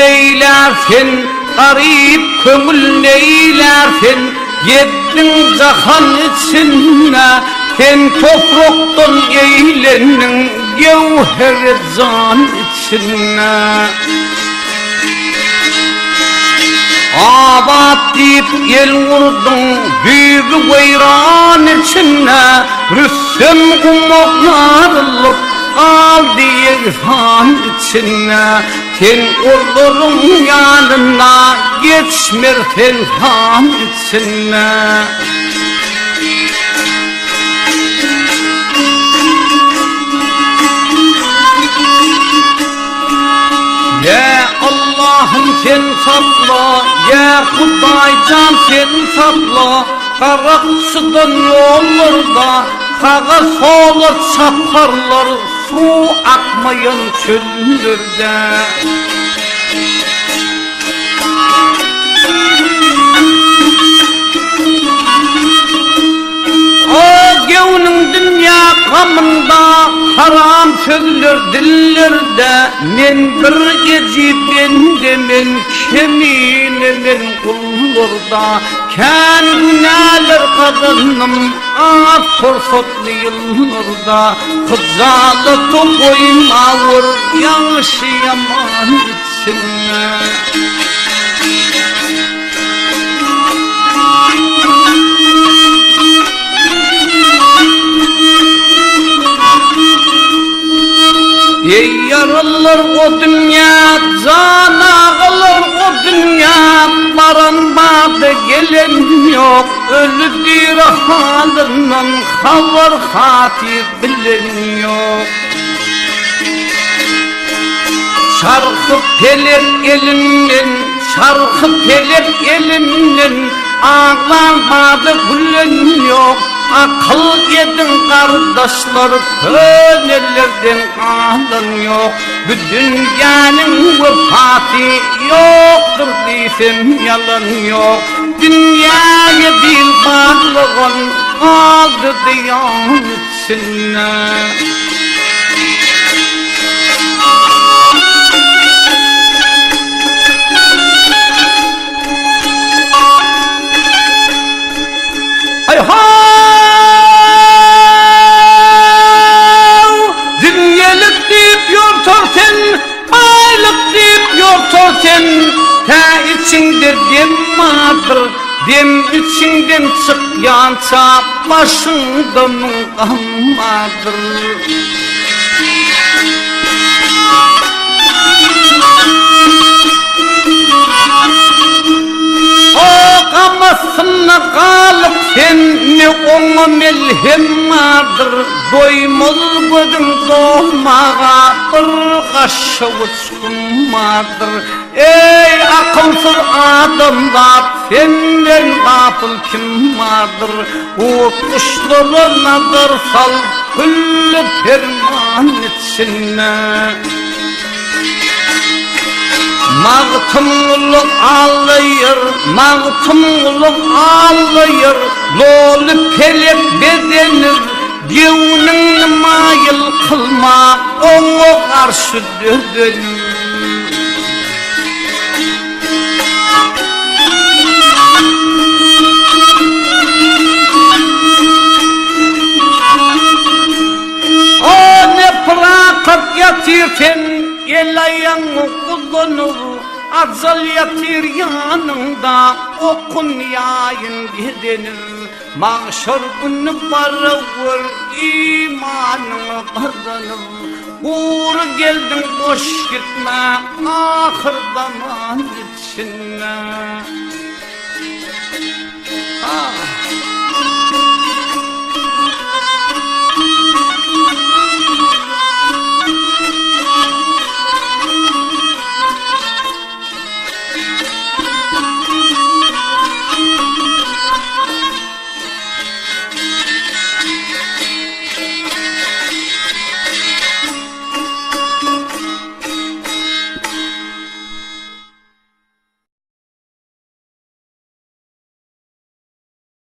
neylersin, garip kömül neylersin, yedin cahan içine, sen topraktan eğlenin gevher can içine. Abat deyip el vurdun büyük veyran içine, Rüssem kumaklarılıp kaldı irfan içine. Sen oğulların yanına geçmer telhan içine. Ya Allah'ım sen sapla, ya Hudaycan sen sapla, Karakçıdan olur da, kağa sola çaparlar, su akmayan çöllerde. O gevnin dünya kamında, haram sözler dillerde, men bir geci bendemin, keminemin kullarda. Ken günahlar kadınım, fırsatlı yıllarda, kızalı topoyun ağır, yanlışı yaman içine. Ey yaralar o dünya, can ağlar o dünya, baranmadı gelen yok, ölüdür halinden haber hatir bilen yok. Şarkı pelek elinden, şarkı pelek elinden, ağlanmadı gülen yok. Akıl edin kardeşler, könelerden kalın yok. Bu dünyanın vefatı yoktur desem yalan yok. Dünyaya dil bağlığın aldı diyan içine. Ay ha! Ta içinde dem vardır, dem içinden çıkyansa başında mıngam vardır. O kamasına kalıp sen ne ona melhem vardır, doymaz gözüm doğmağa bir kaşı uçkum vardır. Ey akılsız adamlar, senden gafil kim vardır? O kuşlarına sal, küllü ferman içine. Mağtumluk ağlayır, mağtumluk ağlayır, lolu pelek bedenir, gevnin mayıl kılma, onu karşı dönür. Yatirken el ayağını kullanır, azal yatir yanında, okun yayın gidenir. Mahşer günü barıvır, imanını kazanır. Uğur geldin boş gitme, ahır zaman içine.